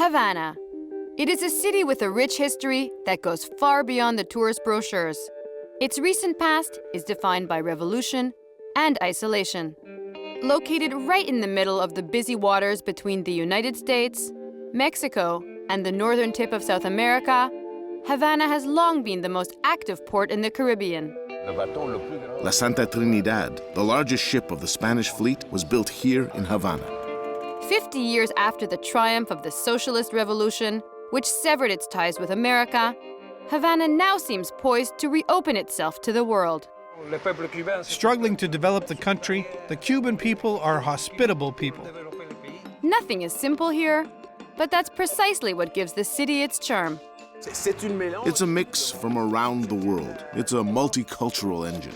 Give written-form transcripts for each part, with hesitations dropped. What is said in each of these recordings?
Havana. It is a city with a rich history that goes far beyond the tourist brochures. Its recent past is defined by revolution and isolation. Located right in the middle of the busy waters between the United States, Mexico, and the northern tip of South America, Havana has long been the most active port in the Caribbean. La Santa Trinidad, the largest ship of the Spanish fleet, was built here in Havana. 50 years after the triumph of the Socialist Revolution, which severed its ties with America, Havana now seems poised to reopen itself to the world. Struggling to develop the country, the Cuban people are hospitable people. Nothing is simple here, but that's precisely what gives the city its charm. It's a mix from around the world. It's a multicultural engine.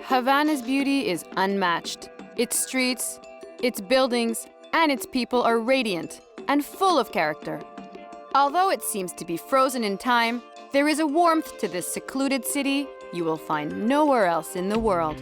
Havana's beauty is unmatched. Its streets, its buildings, and its people are radiant and full of character. Although it seems to be frozen in time, there is a warmth to this secluded city you will find nowhere else in the world.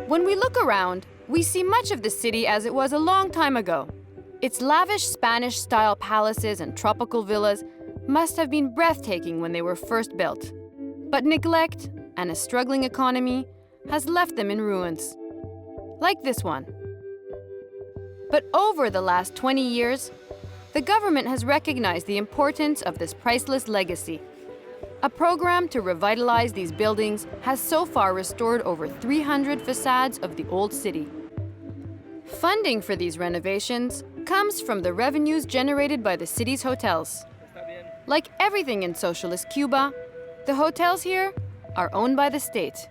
When we look around, we see much of the city as it was a long time ago. Its lavish Spanish-style palaces and tropical villas must have been breathtaking when they were first built. But neglect and a struggling economy has left them in ruins. Like this one. But over the last 20 years, the government has recognized the importance of this priceless legacy. A program to revitalize these buildings has so far restored over 300 facades of the old city. Funding for these renovations comes from the revenues generated by the city's hotels. Like everything in socialist Cuba, the hotels here are owned by the state.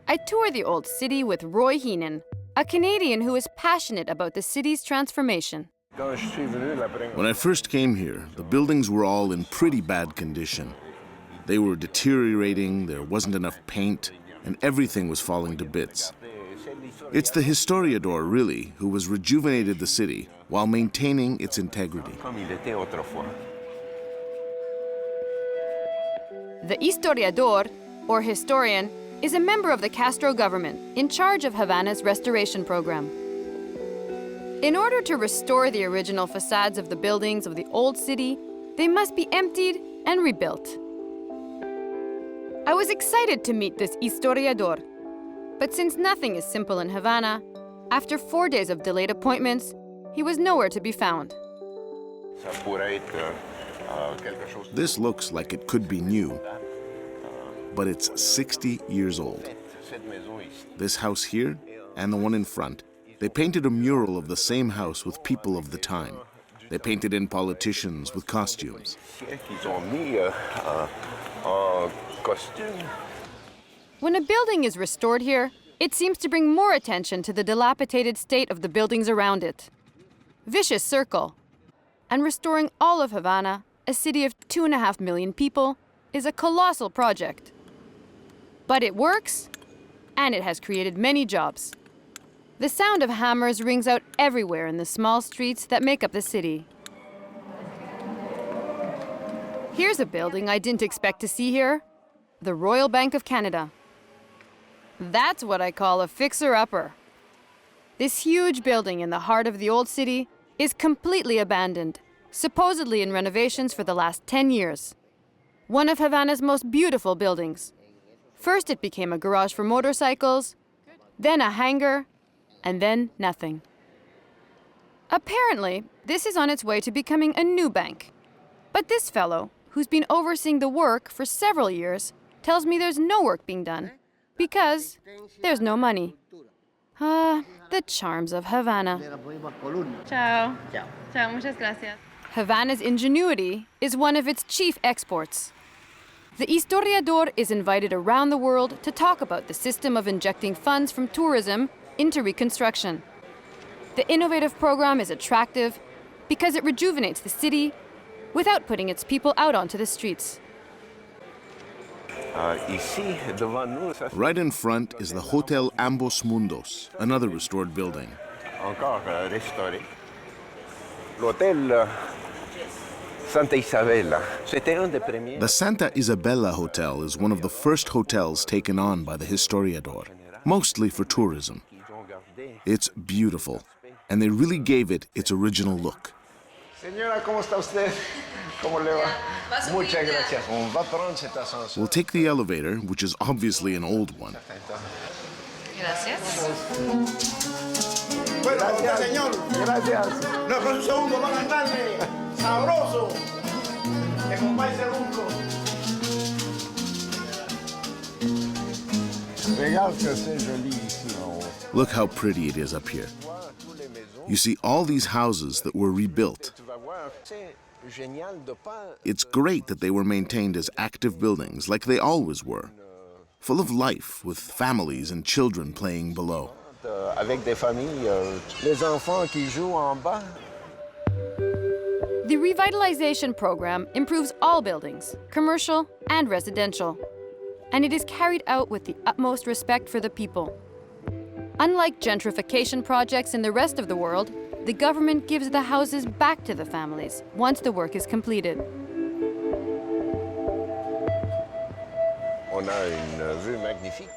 I tour the old city with Roy Heenan, a Canadian who is passionate about the city's transformation. When I first came here, the buildings were all in pretty bad condition. They were deteriorating, there wasn't enough paint, and everything was falling to bits. It's the historiador, really, who has rejuvenated the city while maintaining its integrity. The historiador, or historian, is a member of the Castro government in charge of Havana's restoration program. In order to restore the original facades of the buildings of the old city, they must be emptied and rebuilt. I was excited to meet this historiador, but since nothing is simple in Havana, after 4 days of delayed appointments, he was nowhere to be found. This looks like it could be new, but it's 60 years old. This house here and the one in front, they painted a mural of the same house with people of the time. They painted in politicians with costumes. When a building is restored here, it seems to bring more attention to the dilapidated state of the buildings around it. Vicious circle. And restoring all of Havana, a city of 2.5 million people, is a colossal project. But it works, and it has created many jobs. The sound of hammers rings out everywhere in the small streets that make up the city. Here's a building I didn't expect to see here, the Royal Bank of Canada. That's what I call a fixer-upper. This huge building in the heart of the old city is completely abandoned, supposedly in renovations for the last 10 years. One of Havana's most beautiful buildings. First it became a garage for motorcycles, then a hangar, and then nothing. Apparently, this is on its way to becoming a new bank. But this fellow, who's been overseeing the work for several years, tells me there's no work being done because there's no money. the charms of Havana. Ciao. Ciao, muchas gracias. Havana's ingenuity is one of its chief exports. The historiador is invited around the world to talk about the system of injecting funds from tourism into reconstruction. The innovative program is attractive because it rejuvenates the city without putting its people out onto the streets. Right in front is the Hotel Ambos Mundos, another restored building. The Santa Isabella Hotel is one of the first hotels taken on by the historiador, mostly for tourism. It's beautiful, and they really gave it its original look. Señora, ¿cómo está usted? ¿Cómo le va? Muchas gracias. We'll take the elevator, which is obviously an old one. Gracias. Gracias, señor. Gracias. No, con un segundo, van a estarle sabroso. Que con más segundo. Regarde que c'est joli ici en haut. Look how pretty it is up here. You see all these houses that were rebuilt. It's great that they were maintained as active buildings, like they always were, full of life, with families and children playing below. Avec des familles, les enfants qui jouent en bas. The revitalization program improves all buildings, commercial and residential, and it is carried out with the utmost respect for the people. Unlike gentrification projects in the rest of the world, the government gives the houses back to the families once the work is completed.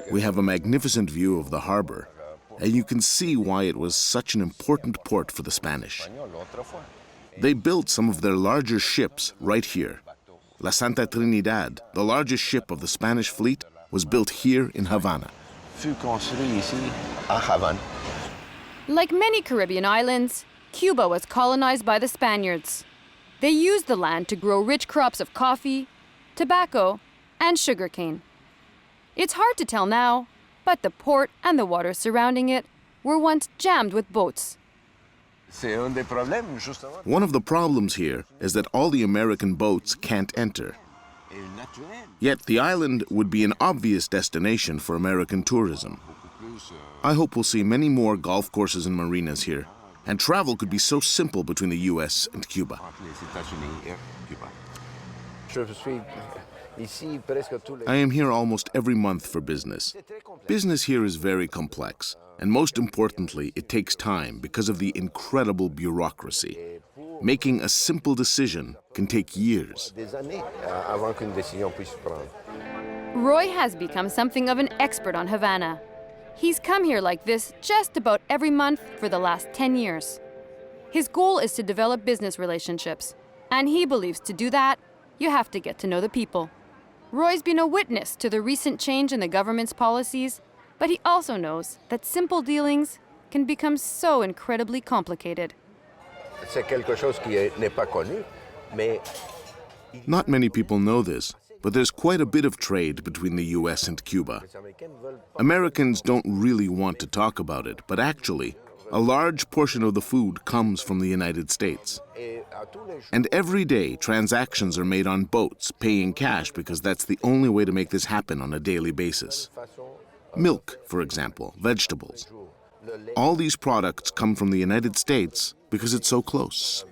We have a magnificent view of the harbor, and you can see why it was such an important port for the Spanish. They built some of their larger ships right here. La Santa Trinidad, the largest ship of the Spanish fleet, was built here in Havana. Like many Caribbean islands, Cuba was colonized by the Spaniards. They used the land to grow rich crops of coffee, tobacco, and sugarcane. It's hard to tell now, but the port and the water surrounding it were once jammed with boats. One of the problems here is that all the American boats can't enter. Yet the island would be an obvious destination for American tourism. I hope we'll see many more golf courses and marinas here, and travel could be so simple between the US and Cuba. I am here almost every month for business. Business here is very complex, and most importantly, it takes time because of the incredible bureaucracy. Making a simple decision can take years. Roy has become something of an expert on Havana. He's come here like this just about every month for the last 10 years. His goal is to develop business relationships, and he believes to do that, you have to get to know the people. Roy's been a witness to the recent change in the government's policies, but he also knows that simple dealings can become so incredibly complicated. Not many people know this, but there's quite a bit of trade between the US and Cuba. Americans don't really want to talk about it, but actually, a large portion of the food comes from the United States. And every day, transactions are made on boats, paying cash because that's the only way to make this happen on a daily basis. Milk, for example, vegetables. All these products come from the United States because it's so close.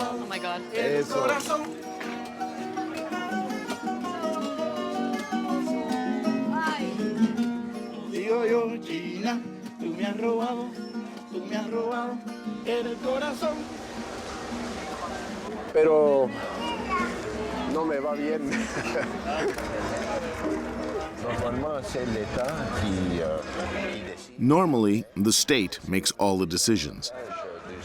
Oh my God. Digo yo, China, tú me has robado el corazón. Pero no me va bien. Normally, the state makes all the decisions.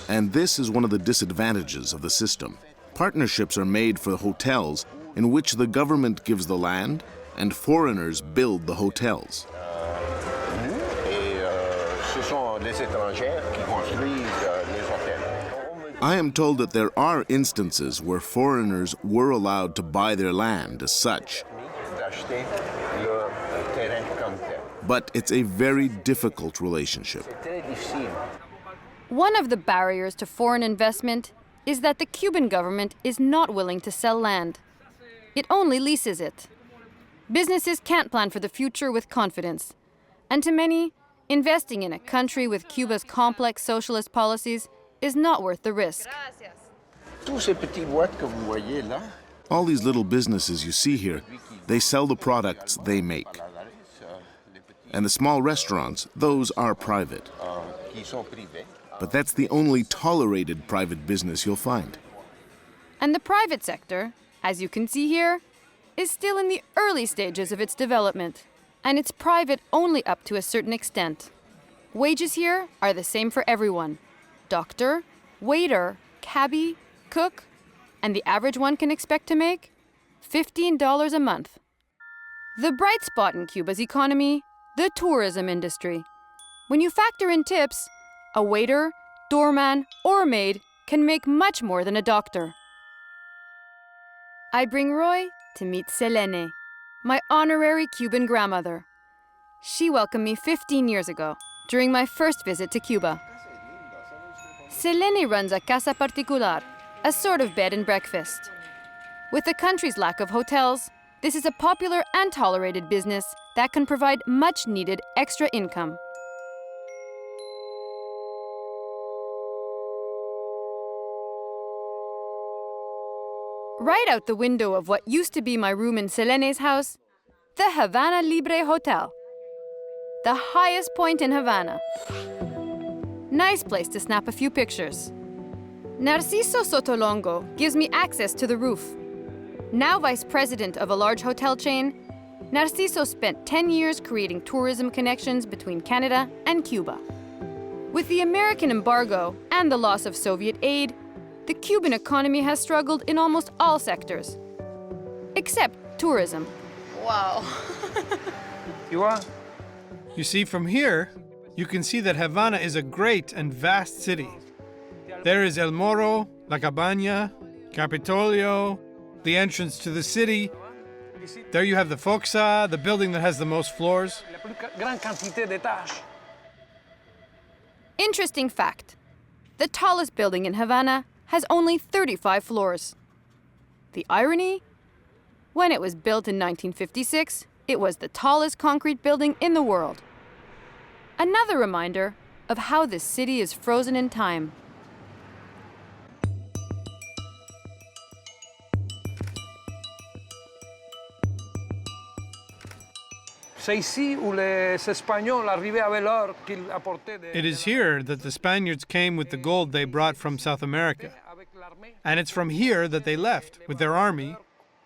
And this is one of the disadvantages of the system. Partnerships are made for hotels in which the government gives the land and foreigners build the hotels. des étrangers qui construisent les hôtels. I am told that there are instances where foreigners were allowed to buy their land as such. D'acheter le terrain comme tel. But it's a very difficult relationship. C'est très difficile. One of the barriers to foreign investment is that the Cuban government is not willing to sell land. It only leases it. Businesses can't plan for the future with confidence. And to many, investing in a country with Cuba's complex socialist policies is not worth the risk. Tous ces petits boîtes que vous voyez là, All these little businesses you see here, they sell the products they make. And the small restaurants, those are private. qui sont privés. But that's the only tolerated private business you'll find. And the private sector, as you can see here, is still in the early stages of its development. And it's private only up to a certain extent. Wages here are the same for everyone. Doctor, waiter, cabbie, cook, and the average one can expect to make $15 a month. The bright spot in Cuba's economy, the tourism industry. When you factor in tips, a waiter, doorman, or maid can make much more than a doctor. I bring Roy to meet Selene, my honorary Cuban grandmother. She welcomed me 15 years ago, during my first visit to Cuba. Selene runs a casa particular, a sort of bed and breakfast. With the country's lack of hotels, this is a popular and tolerated business that can provide much-needed extra income. Right out the window of what used to be my room in Selene's house, the Havana Libre Hotel. The highest point in Havana. Nice place to snap a few pictures. Narciso Sotolongo gives me access to the roof. Now vice president of a large hotel chain, Narciso spent 10 years creating tourism connections between Canada and Cuba. With the American embargo and the loss of Soviet aid, the Cuban economy has struggled in almost all sectors, except tourism. Wow. You see, from here, you can see that Havana is a great and vast city. There is El Morro, La Cabaña, Capitolio, the entrance to the city. There you have the Foxa, the building that has the most floors. Interesting fact. The tallest building in Havana has only 35 floors. The irony? When it was built in 1956, it was the tallest concrete building in the world. Another reminder of how this city is frozen in time. It is here that the Spaniards came with the gold they brought from South America. And it's from here that they left with their army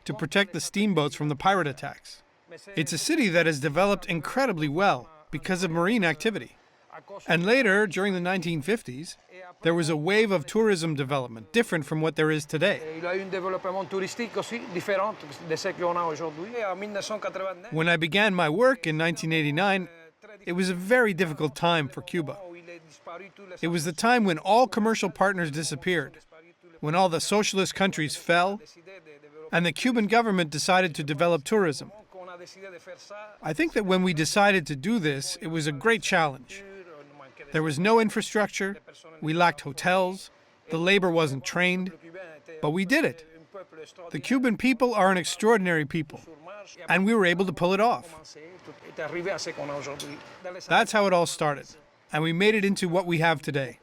to protect the steamboats from the pirate attacks. It's a city that has developed incredibly well because of marine activity. And later, during the 1950s, there was a wave of tourism development different from what there is today. When I began my work in 1989, it was a very difficult time for Cuba. It was the time when all commercial partners disappeared, when all the socialist countries fell, and the Cuban government decided to develop tourism. I think that when we decided to do this, it was a great challenge. There was no infrastructure, we lacked hotels, the labor wasn't trained, but we did it. The Cuban people are an extraordinary people, and we were able to pull it off. That's how it all started, and we made it into what we have today.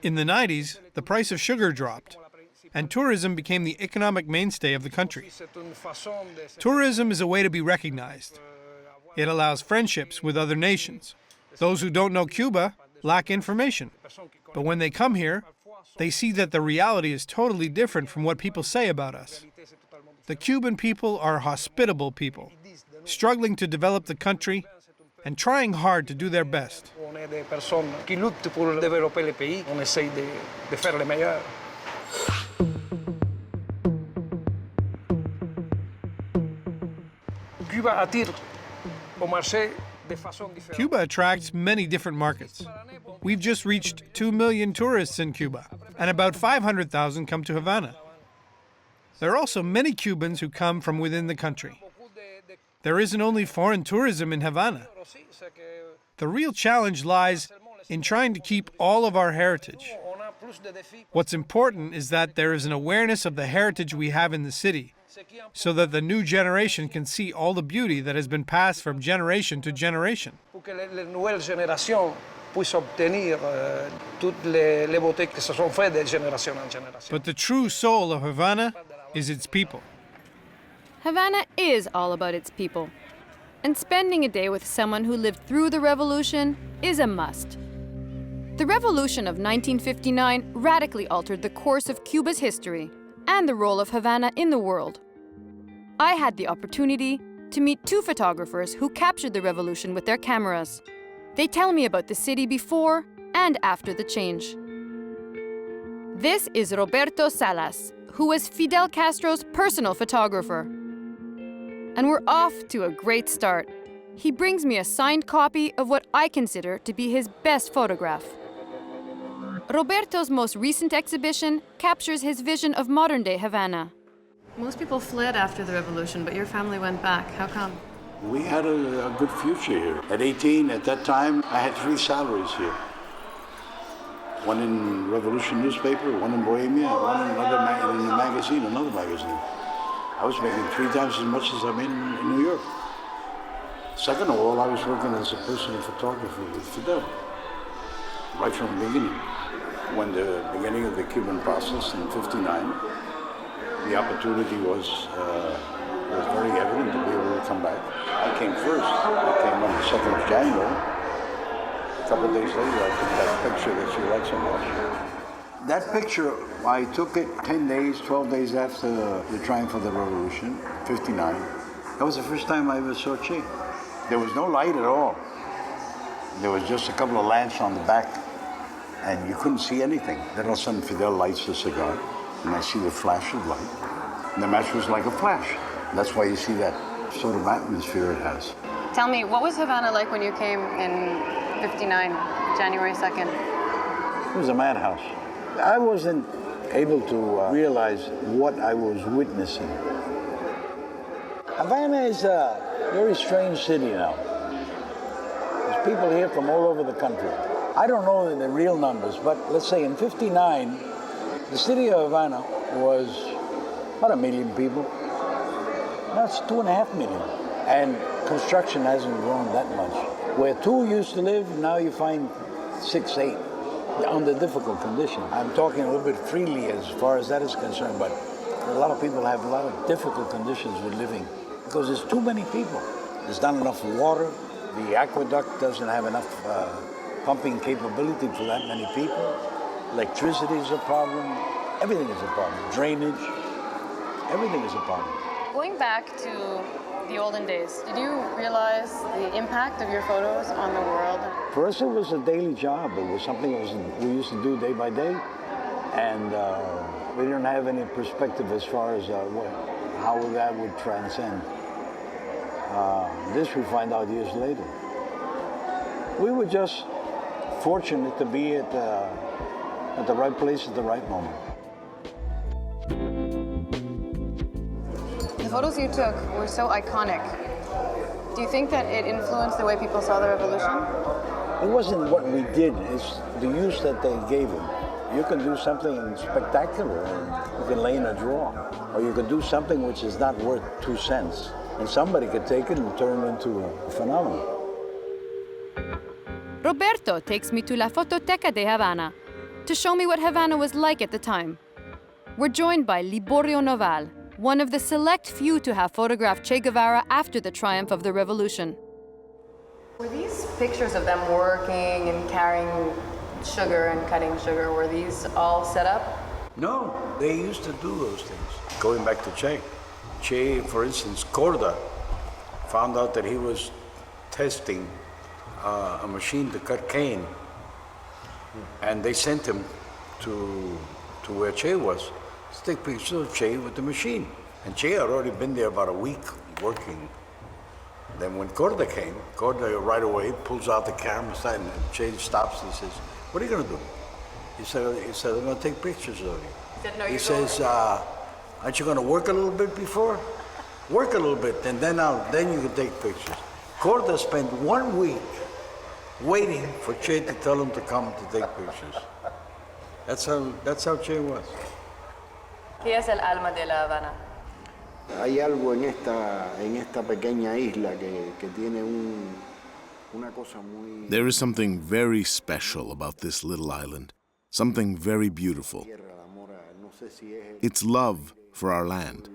In the 90s, the price of sugar dropped, and tourism became the economic mainstay of the country. Tourism is a way to be recognized. It allows friendships with other nations. Those who don't know Cuba lack information. But when they come here, they see that the reality is totally different from what people say about us. The Cuban people are hospitable people, struggling to develop the country and trying hard to do their best. Cuba attracts many different markets. We've just reached 2 million tourists in Cuba, and about 500,000 come to Havana. There are also many Cubans who come from within the country. There isn't only foreign tourism in Havana. The real challenge lies in trying to keep all of our heritage. What's important is that there is an awareness of the heritage we have in the city, so that the new generation can see all the beauty that has been passed from generation to generation. Pour que la nouvelle génération puisse obtenir toutes les beautés qui se sont faites de génération en génération. But the true soul of Havana is its people. Havana is all about its people. And spending a day with someone who lived through the revolution is a must. The revolution of 1959 radically altered the course of Cuba's history and the role of Havana in the world. I had the opportunity to meet two photographers who captured the revolution with their cameras. They tell me about the city before and after the change. This is Roberto Salas, who was Fidel Castro's personal photographer. And we're off to a great start. He brings me a signed copy of what I consider to be his best photograph. Roberto's most recent exhibition captures his vision of modern-day Havana. Most people fled after the revolution, but your family went back. How come? We had a good future here. At 18, at that time, I had 3 salaries here. One in Revolution newspaper, one in Bohemia, one in another magazine. I was making 3 times as much as I made in New York. Second of all, I was working as a personal photographer with Fidel, right from the beginning. When the beginning of the Cuban process in '59, the opportunity was very evident to be able to come back. I came first. I came on the 2nd of January. A couple of days later, I took that picture that you like so much. That picture, I took it 10 days, 12 days after the triumph of the revolution, '59. That was the first time I ever saw Che. There was no light at all. There was just a couple of lamps on the back, and you couldn't see anything. Then all of a sudden, Fidel lights the cigar, and I see the flash of light. And the match was like a flash. That's why you see that sort of atmosphere it has. Tell me, what was Havana like when you came in 59, January 2nd? It was a madhouse. I wasn't able to realize what I was witnessing. Havana is a very strange city now. There's people here from all over the country. I don't know the real numbers, but let's say in '59, the city of Havana was about 1 million people. Now it's 2.5 million. And construction hasn't grown that much. Where 2 used to live, now you find 6, 8. Under difficult conditions. I'm talking a little bit freely as far as that is concerned, but a lot of people have a lot of difficult conditions with living because there's too many people. There's not enough water. The aqueduct doesn't have enough pumping capability for that many people. Electricity is a problem. Everything is a problem. Drainage. Everything is a problem. Going back to the olden days, did you realize the impact of your photos on the world? For us, it was a daily job. It was something we used to do day by day, and we didn't have any perspective as far as how that would transcend. This we find out years later. We were just fortunate to be at the right place at the right moment. The photos you took were so iconic. Do you think that it influenced the way people saw the revolution? It wasn't what we did, it's the use that they gave him. You can do something spectacular and you can lay in a drawer. Or you can do something which is not worth 2 cents. And somebody could take it and turn it into a phenomenon. Roberto takes me to La Fototeca de Havana to show me what Havana was like at the time. We're joined by Liborio Noval, one of the select few to have photographed Che Guevara after the triumph of the revolution. Were these pictures of them working and carrying sugar and cutting sugar, were these all set up? No, they used to do those things. Going back to Che. Che, for instance, Corda found out that he was testing a machine to cut cane. And they sent him to where Che was to take pictures of Che with the machine. And Che had already been there about a week working. Then when Corda came, Corda right away pulls out the camera and Che stops and says, What are you going to do? He said, I'm going to take pictures of you. He said, no, He you're says, aren't you going to work a little bit before? Work a little bit, and then you can take pictures. Corda spent 1 week waiting for Che to tell him to come to take pictures. That's how Che was. ¿Qué es el alma de La Habana? Hay algo en esta pequeña isla que tiene una cosa muy... There is something very special about this little island, something very beautiful. It's love for our land.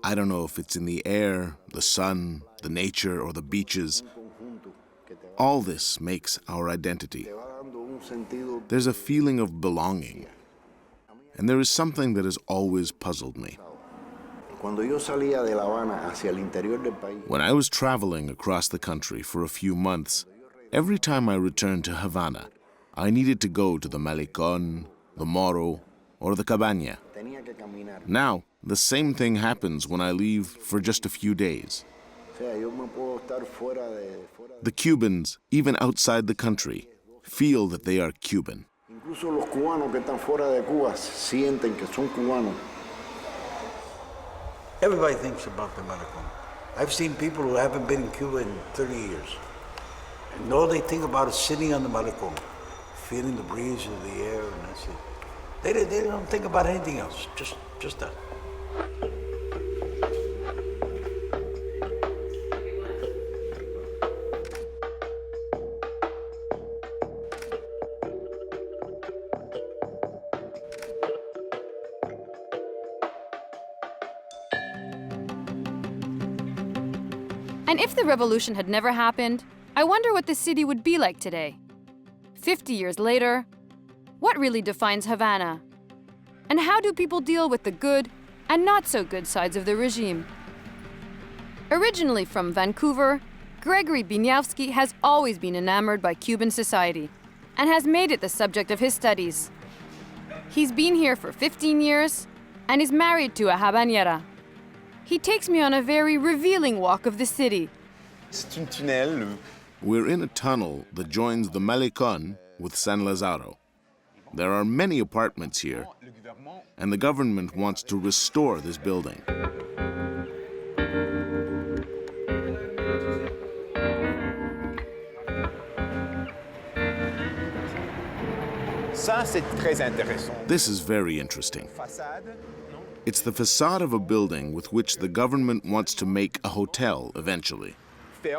I don't know if it's in the air, the sun, the nature, or the beaches. All this makes our identity. There's a feeling of belonging. And there is something that has always puzzled me. When I was traveling across the country for a few months, every time I returned to Havana, I needed to go to the Malecón, the Morro, or the Cabaña. Now, the same thing happens when I leave for just a few days. The Cubans, even outside the country, feel that they are Cuban. Incluso los cubanos que están fuera de Cuba sienten que son cubanos. Everybody thinks about the Malecón. I've seen people who haven't been in Cuba in 30 years. And all they think about is sitting on the Malecón, feeling the breeze of the air, and that's it. They don't think about anything else, just that. And if the revolution had never happened, I wonder what the city would be like today. 50 years later, what really defines Havana? And how do people deal with the good and not so good sides of the regime? Originally from Vancouver, Gregory Biniawski has always been enamored by Cuban society and has made it the subject of his studies. He's been here for 15 years and is married to a habanera. He takes me on a very revealing walk of the city. We're in a tunnel that joins the Malecón with San Lazaro. There are many apartments here, and the government wants to restore this building. This is very interesting. It's the facade of a building with which the government wants to make a hotel eventually. They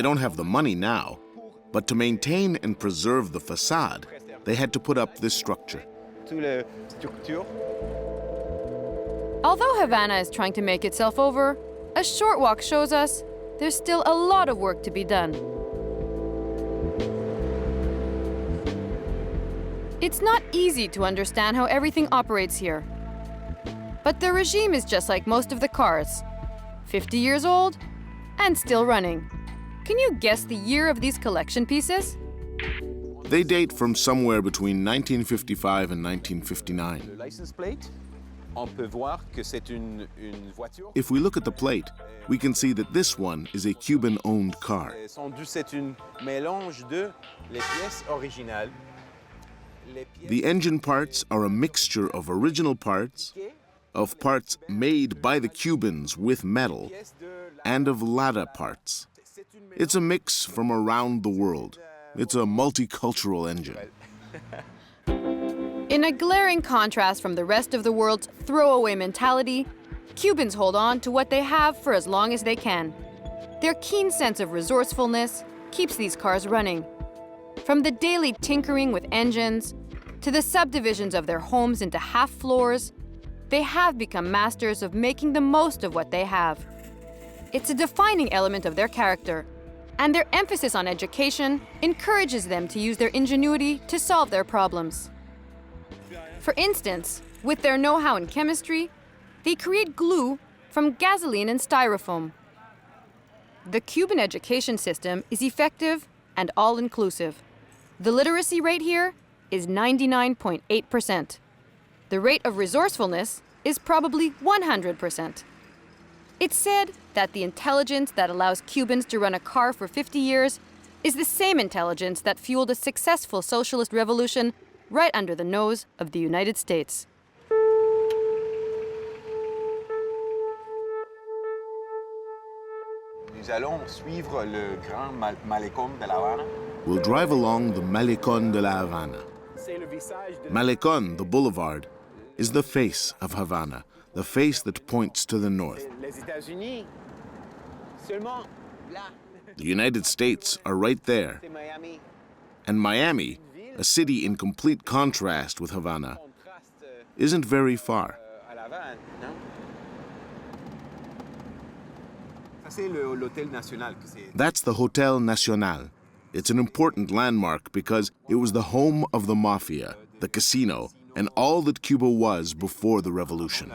don't have the money now, but to maintain and preserve the facade, they had to put up this structure. Although Havana is trying to make itself over, a short walk shows us there's still a lot of work to be done. It's not easy to understand how everything operates here. But the regime is just like most of the cars, 50 years old and still running. Can you guess the year of these collection pieces? They date from somewhere between 1955 and 1959. If we look at the plate, we can see that this one is a Cuban-owned car. The engine parts are a mixture of original parts, of parts made by the Cubans with metal, and of Lada parts. It's a mix from around the world. It's a multicultural engine. In a glaring contrast from the rest of the world's throwaway mentality, Cubans hold on to what they have for as long as they can. Their keen sense of resourcefulness keeps these cars running. From the daily tinkering with engines to the subdivisions of their homes into half floors, they have become masters of making the most of what they have. It's a defining element of their character, and their emphasis on education encourages them to use their ingenuity to solve their problems. For instance, with their know-how in chemistry, they create glue from gasoline and styrofoam. The Cuban education system is effective and all-inclusive. The literacy rate here is 99.8%. The rate of resourcefulness is probably 100%. It's said that the intelligence that allows Cubans to run a car for 50 years is the same intelligence that fueled a successful socialist revolution right under the nose of the United States. Nous allons suivre le grand malecón de La Habana. We'll drive along the Malecón de la Havana. Malecón, the boulevard, is the face of Havana, the face that points to the north. The United States are right there. And Miami, a city in complete contrast with Havana, isn't very far. That's the Hotel Nacional. It's an important landmark because it was the home of the mafia, the casino, and all that Cuba was before the revolution.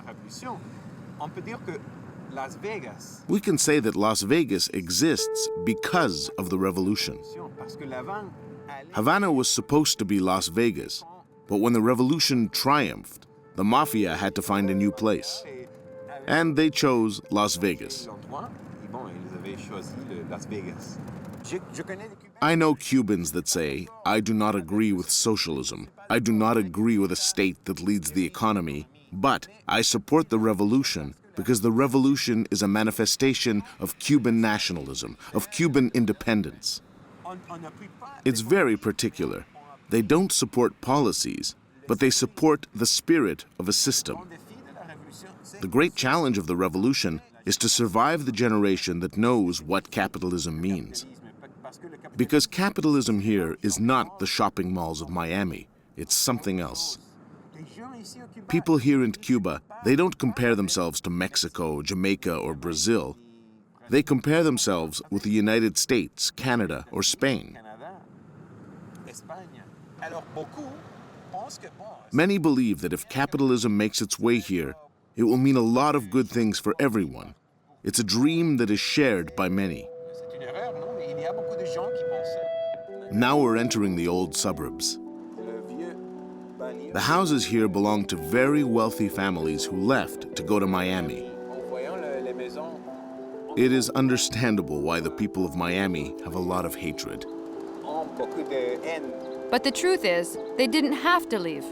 We can say that Las Vegas exists because of the revolution. Havana was supposed to be Las Vegas, but when the revolution triumphed, the mafia had to find a new place. And they chose Las Vegas. I know Cubans that say, I do not agree with socialism. I do not agree with a state that leads the economy, but I support the revolution because the revolution is a manifestation of Cuban nationalism, of Cuban independence. It's very particular. They don't support policies, but they support the spirit of a system. The great challenge of the revolution is to survive the generation that knows what capitalism means. Because capitalism here is not the shopping malls of Miami. It's something else. People here in Cuba, they don't compare themselves to Mexico, Jamaica, or Brazil. They compare themselves with the United States, Canada, or Spain. Many believe that if capitalism makes its way here, it will mean a lot of good things for everyone. It's a dream that is shared by many. Now we're entering the old suburbs. The houses here belong to very wealthy families who left to go to Miami. It is understandable why the people of Miami have a lot of hatred. But the truth is, they didn't have to leave.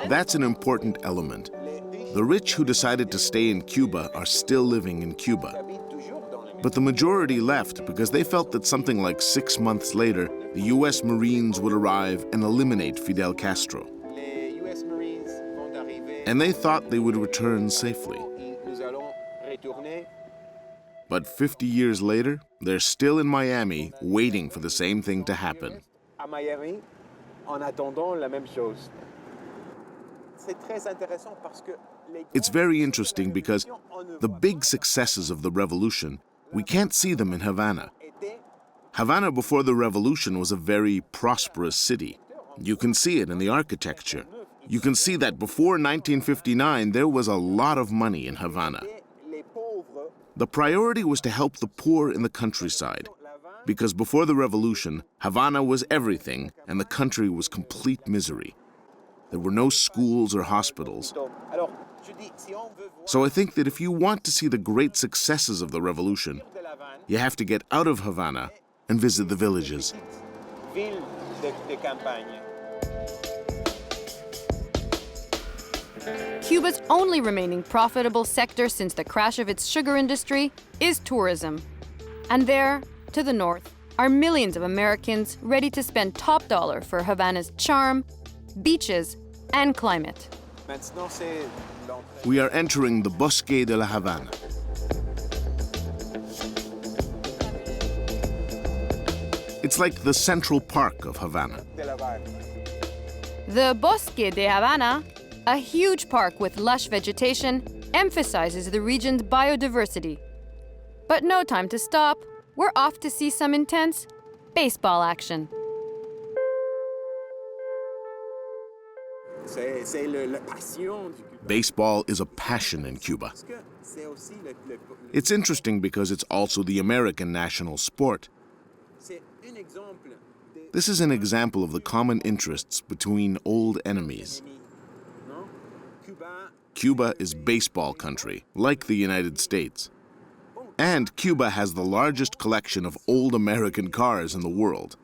That's an important element. The rich who decided to stay in Cuba are still living in Cuba. But the majority left because they felt that something like 6 months later, the U.S. Marines would arrive and eliminate Fidel Castro. And they thought they would return safely. But 50 years later, they're still in Miami waiting for the same thing to happen. It's very interesting because the big successes of the revolution, we can't see them in Havana. Havana before the revolution was a very prosperous city. You can see it in the architecture. You can see that before 1959, there was a lot of money in Havana. The priority was to help the poor in the countryside, because before the revolution, Havana was everything and the country was complete misery. There were no schools or hospitals. So I think that if you want to see the great successes of the revolution, you have to get out of Havana and visit the villages. Cuba's only remaining profitable sector since the crash of its sugar industry is tourism. And there, to the north, are millions of Americans ready to spend top dollar for Havana's charm, beaches, and climate. We are entering the Bosque de la Havana. It's like the Central Park of Havana. The Bosque de Havana, a huge park with lush vegetation, emphasizes the region's biodiversity. But no time to stop. We're off to see some intense baseball action. Baseball is a passion in Cuba. It's interesting because it's also the American national sport. This is an example of the common interests between old enemies. Cuba is baseball country, like the United States. And Cuba has the largest collection of old American cars in the world.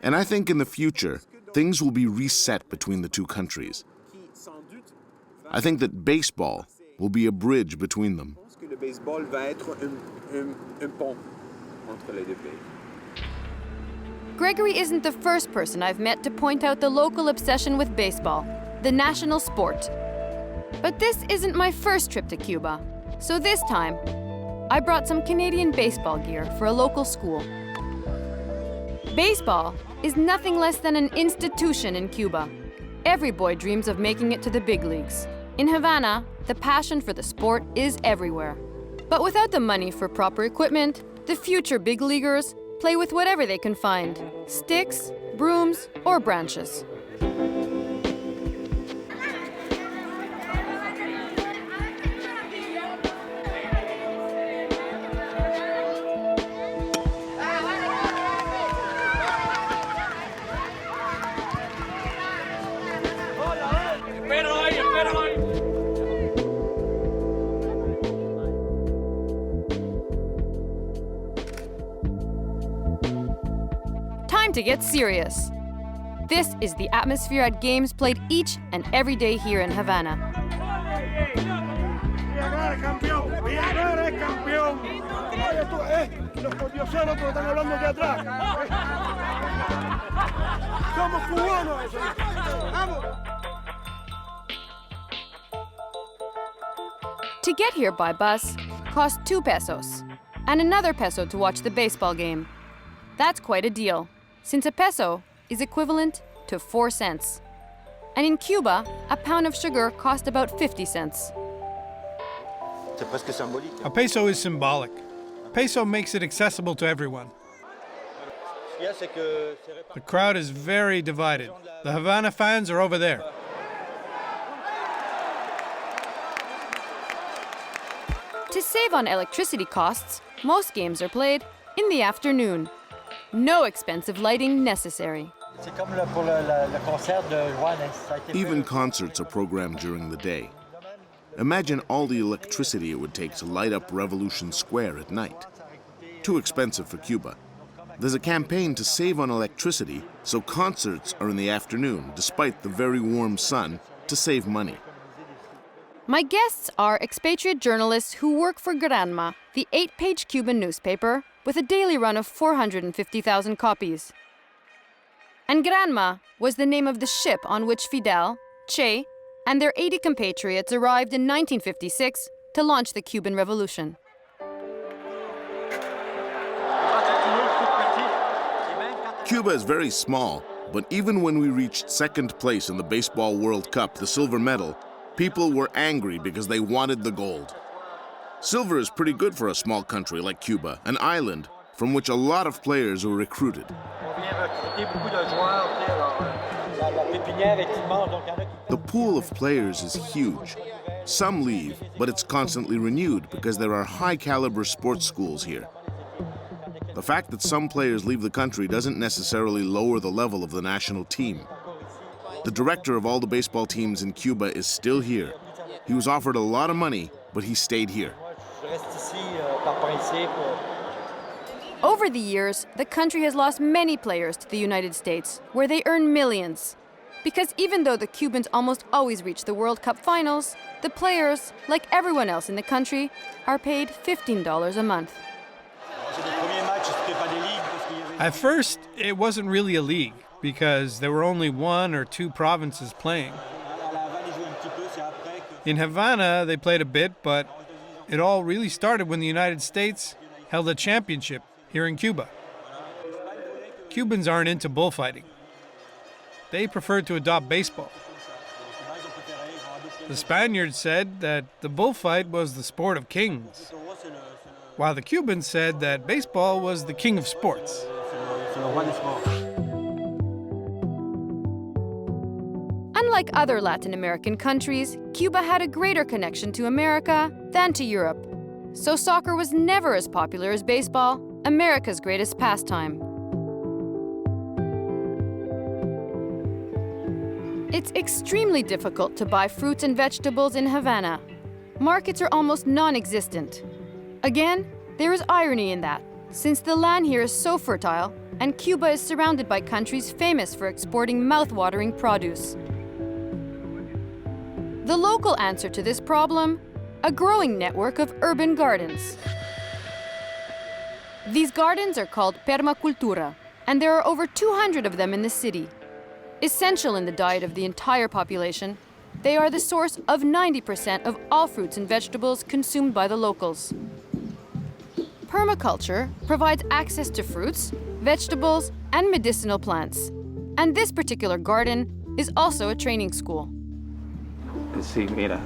And I think in the future, things will be reset between the two countries. I think that baseball will be a bridge between them. Gregory isn't the first person I've met to point out the local obsession with baseball, the national sport. But this isn't my first trip to Cuba, so this time, I brought some Canadian baseball gear for a local school. Baseball is nothing less than an institution in Cuba. Every boy dreams of making it to the big leagues. In Havana, the passion for the sport is everywhere. But without the money for proper equipment, the future big leaguers play with whatever they can find: sticks, brooms, or branches. Time to get serious. This is the atmosphere at games played each and every day here in Havana. To get here by bus cost 2 pesos, and another peso to watch the baseball game. That's quite a deal, since a peso is equivalent to 4 cents. And in Cuba, a pound of sugar cost about 50 cents. A peso is symbolic. A peso makes it accessible to everyone. The crowd is very divided. The Havana fans are over there. To save on electricity costs, most games are played in the afternoon. No expensive lighting necessary. Even concerts are programmed during the day. Imagine all the electricity it would take to light up Revolution Square at night. Too expensive for Cuba. There's a campaign to save on electricity, so concerts are in the afternoon, despite the very warm sun, to save money. My guests are expatriate journalists who work for Granma, the 8-page Cuban newspaper with a daily run of 450,000 copies. And Granma was the name of the ship on which Fidel, Che, and their 80 compatriots arrived in 1956 to launch the Cuban Revolution. Cuba is very small, but even when we reached second place in the Baseball World Cup, the silver medal, people were angry because they wanted the gold. Silver is pretty good for a small country like Cuba, an island from which a lot of players were recruited. The pool of players is huge. Some leave, but it's constantly renewed because there are high-caliber sports schools here. The fact that some players leave the country doesn't necessarily lower the level of the national team. The director of all the baseball teams in Cuba is still here. He was offered a lot of money, but he stayed here. Over the years, the country has lost many players to the United States, where they earn millions. Because even though the Cubans almost always reach the World Cup finals, the players, like everyone else in the country, are paid $15 a month. At first, it wasn't really a league because there were only 1 or 2 provinces playing. In Havana, they played a bit, but it all really started when the United States held a championship here in Cuba. Cubans aren't into bullfighting. They preferred to adopt baseball. The Spaniards said that the bullfight was the sport of kings, while the Cubans said that baseball was the king of sports. Unlike other Latin American countries, Cuba had a greater connection to America than to Europe. So soccer was never as popular as baseball, America's greatest pastime. It's extremely difficult to buy fruits and vegetables in Havana. Markets are almost non-existent. Again, there is irony in that, since the land here is so fertile, and Cuba is surrounded by countries famous for exporting mouth-watering produce. The local answer to this problem? A growing network of urban gardens. These gardens are called permacultura, and there are over 200 of them in the city. Essential in the diet of the entire population, they are the source of 90% of all fruits and vegetables consumed by the locals. Permaculture provides access to fruits, vegetables, and medicinal plants. And this particular garden is also a training school. Sí, mira,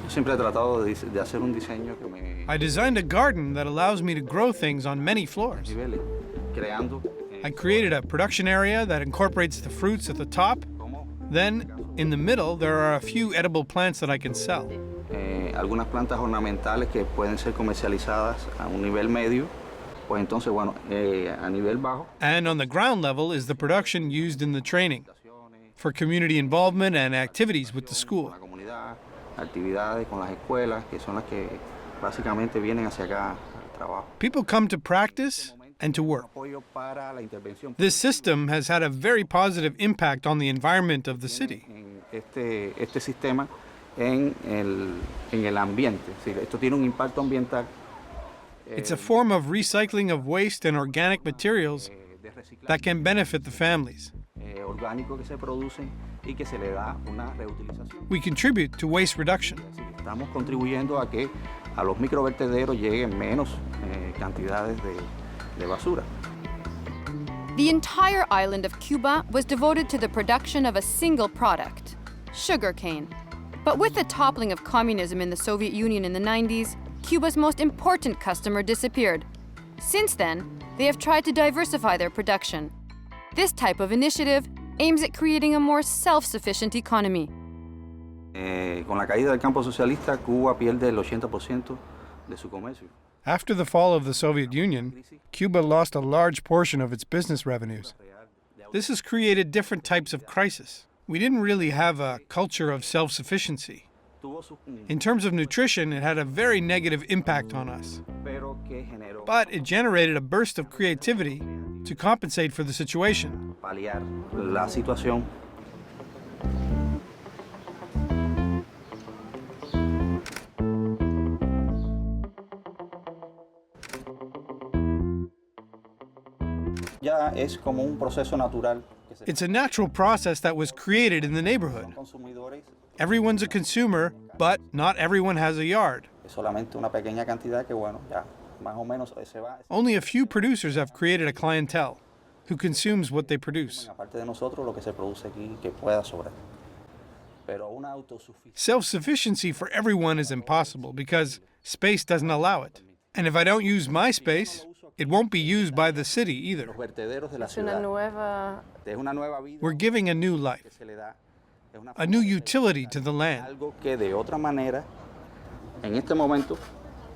siempre he tratado de hacer un diseño que me I designed a garden that allows me to grow things on many floors. nivele, creando I created a production area that incorporates the fruits at the top. Then, in the middle, there are a few edible plants that I can sell. Algunas plantas ornamentales que pueden ser comercializadas a un nivel medio, pues entonces, bueno, a nivel bajo. And on the ground level is the production used in the training for community involvement and activities with the school. La comunidad, actividades con las escuelas, que son las que básicamente vienen hacia acá al trabajo. People come to practice and to work. Apoyo para la intervención. This system has had a very positive impact on the environment of the city. Este sistema en el ambiente. Sí, esto tiene un impacto ambiental. It's a form of recycling of waste and organic materials that can benefit the families. Orgánicos que se producen y que se le da una reutilización. We contribute to waste reduction. Estamos contribuyendo a que a los microvertederos lleguen menos cantidades de basura. The entire island of Cuba was devoted to the production of a single product, sugarcane. But with the toppling of communism in the Soviet Union in the 90s, Cuba's most important customer disappeared. Since then, they have tried to diversify their production. This type of initiative aims at creating a more self-sufficient economy. Con la caída del campo socialista, Cuba pierde el 80% de su comercio. After the fall of the Soviet Union, Cuba lost a large portion of its business revenues. This has created different types of crisis. We didn't really have a culture of self-sufficiency. In terms of nutrition, it had a very negative impact on us. But it generated a burst of creativity to compensate for the situation. Paliar la situación. Ya es como un proceso natural. It's a natural process that was created in the neighborhood. Everyone's a consumer, but not everyone has a yard. Solamente una pequeña cantidad que, bueno, ya más o menos se va. Only a few producers have created a clientele who consumes what they produce. Aparte de nosotros, lo que se produce aquí que pueda sobrar. Pero una autosuficiencia. Self-sufficiency for everyone is impossible because space doesn't allow it. And if I don't use my space, it won't be used by the city either. Los vertederos de la Es una ciudad. nueva... Es una nueva vida We're giving a new life, que se le da. Es una a new utility to the land. algo que de otra manera, en este momento,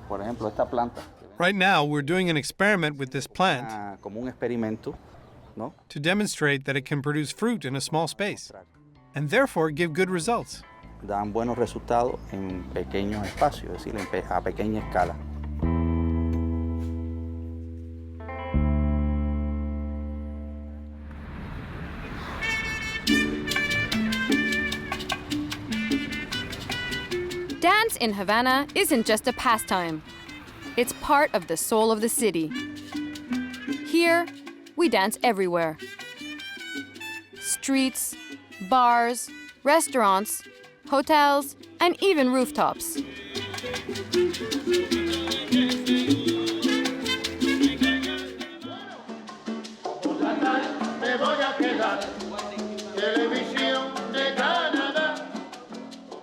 por ejemplo, esta planta, Right now, we're doing an experiment with this plant como un experimento, ¿no? to demonstrate that it can produce fruit in a small space and therefore give good results. Dan buenos resultados en pequeños espacios, es decir, a pequeña escala. Dance in Havana isn't just a pastime. It's part of the soul of the city. Here, we dance everywhere. Streets, bars, restaurants, hotels, and even rooftops.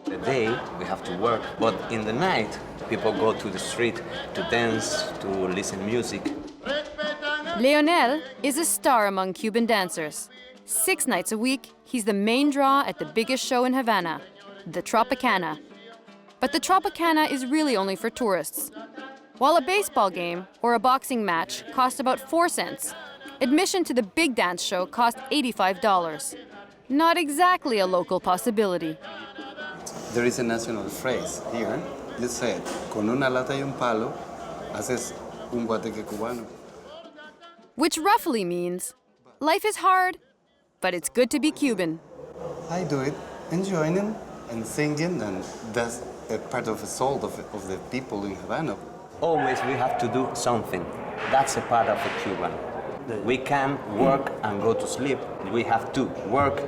The day we have to work, but in the night people go to the street to dance, to listen music. Leonel is a star among Cuban dancers. 6 nights a week, he's the main draw at the biggest show in Havana, the Tropicana. But the Tropicana is really only for tourists. While a baseball game or a boxing match costs about 4 cents, admission to the big dance show cost $85. not exactly a local possibility. There is a national phrase here. You said, con una lata y un palo, haces un guateque cubano. Which roughly means, life is hard, but it's good to be Cuban. I do it, enjoying it and singing, and that's a part of the soul of the people in Havana. Always we have to do something. That's a part of a Cuban. We can work and go to sleep. We have to work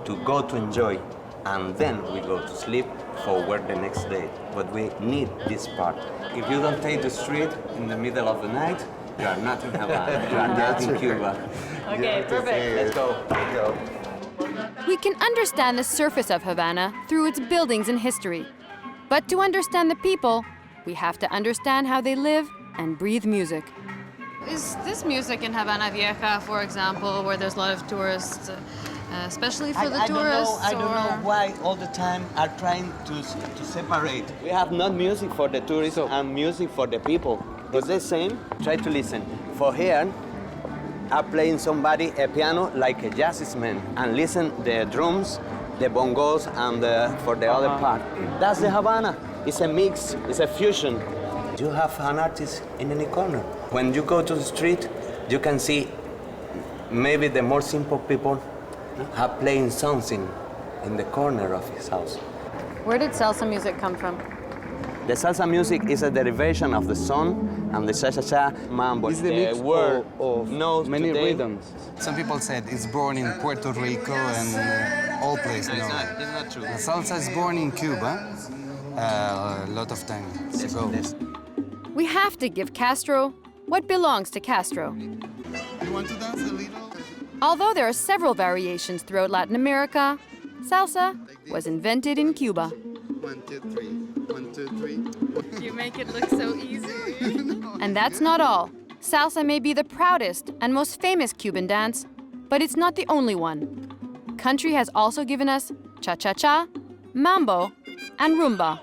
to go to enjoy, and then we go to sleep for work the next day. But we need this part. If you don't take the street in the middle of the night, you are not in Havana. You are not in Cuba. Okay, perfect. Let's go. Let's go. We can understand the surface of Havana through its buildings and history. But to understand the people, we have to understand how they live and breathe music. Is this music in Havana Vieja, for example, where there's a lot of tourists, especially for the tourists? I don't know why all the time are trying to separate. We have not music for the tourists and music for the people. It's the same. Try to listen. For here, are playing somebody a piano like a jazzman, and listen the drums, the bongos, and for the other part. That's the Havana. It's a mix. It's a fusion. You have an artist in any corner. When you go to the street, you can see maybe the more simple people are playing something in the corner of his house. Where did salsa music come from? The salsa music is a derivation of the son and the cha-cha-cha mambo. It's the mix of many today. rhythms. Some people said it's born in Puerto Rico and all places. No, No, it's not true. the salsa is born in Cuba a lot of time ago. We have to give Castro what belongs to Castro. You want to dance a little? Although there are several variations throughout Latin America, salsa was invented in Cuba. 1, 2, 3. 1, 2, 3. You make it look so easy. And that's not all. Salsa may be the proudest and most famous Cuban dance, but it's not the only one. Country has also given us cha-cha-cha, mambo, and rumba.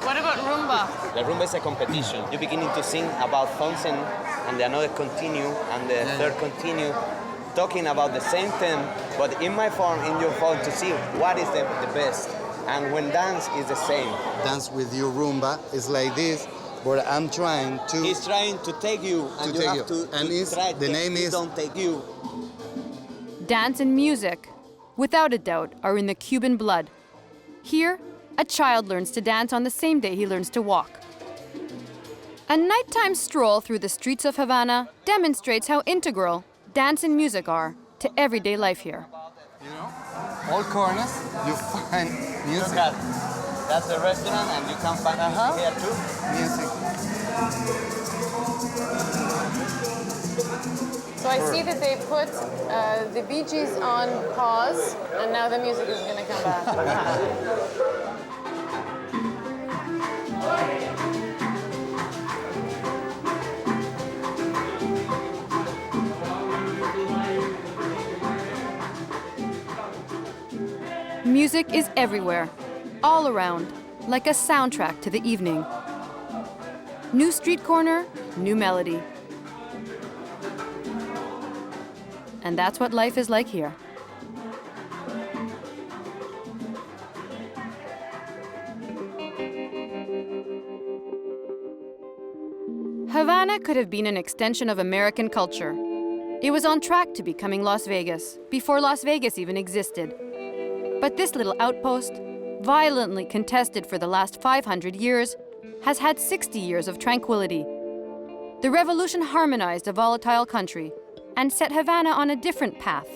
What about rumba? The rumba is a competition. You're beginning to sing about something, and the another continue, and the third continue, talking about the same thing, but in my form, in your form, to see what is the best. And when dance is the same. Dance with your rumba is like this, but I'm trying to... He's trying to take you, and you have to And it's, try the name is... don't take you. Dance and music, without a doubt, are in the Cuban blood. Here, a child learns to dance on the same day he learns to walk. A nighttime stroll through the streets of Havana demonstrates how integral dance and music are to everyday life here. You know, all corners, you find music. Look at, that's the restaurant, and you can find music here too. Music. So I see that they put the Bee Gees on pause, and now the music is going to come back. Music is everywhere, all around, like a soundtrack to the evening. New street corner, new melody. And that's what life is like here. Havana could have been an extension of American culture. It was on track to becoming Las Vegas, before Las Vegas even existed. But this little outpost, violently contested for the last 500 years, has had 60 years of tranquility. The revolution harmonized a volatile country and set Havana on a different path.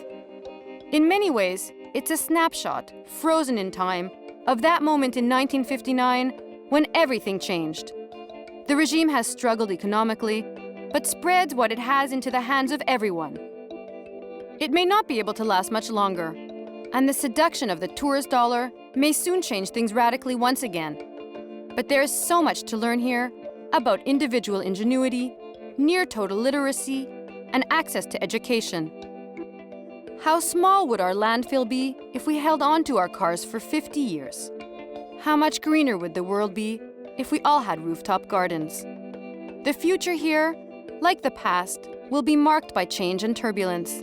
In many ways, it's a snapshot, frozen in time, of that moment in 1959 when everything changed. The regime has struggled economically, but spreads what it has into the hands of everyone. It may not be able to last much longer, and the seduction of the tourist dollar may soon change things radically once again. But there is so much to learn here about individual ingenuity, near total literacy, and access to education. How small would our landfill be if we held on to our cars for 50 years? How much greener would the world be if we all had rooftop gardens? The future here, like the past, will be marked by change and turbulence.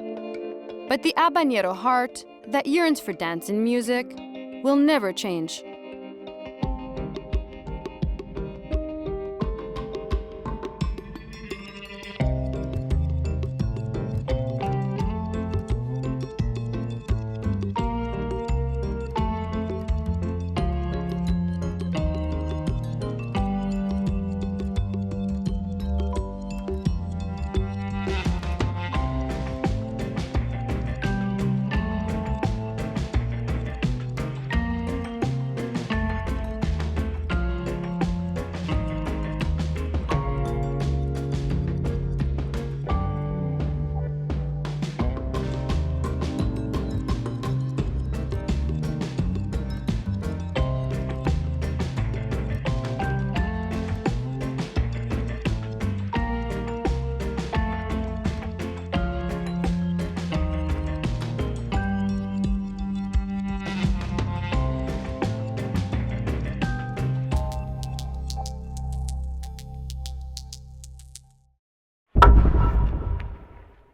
But the habanero heart that yearns for dance and music will never change.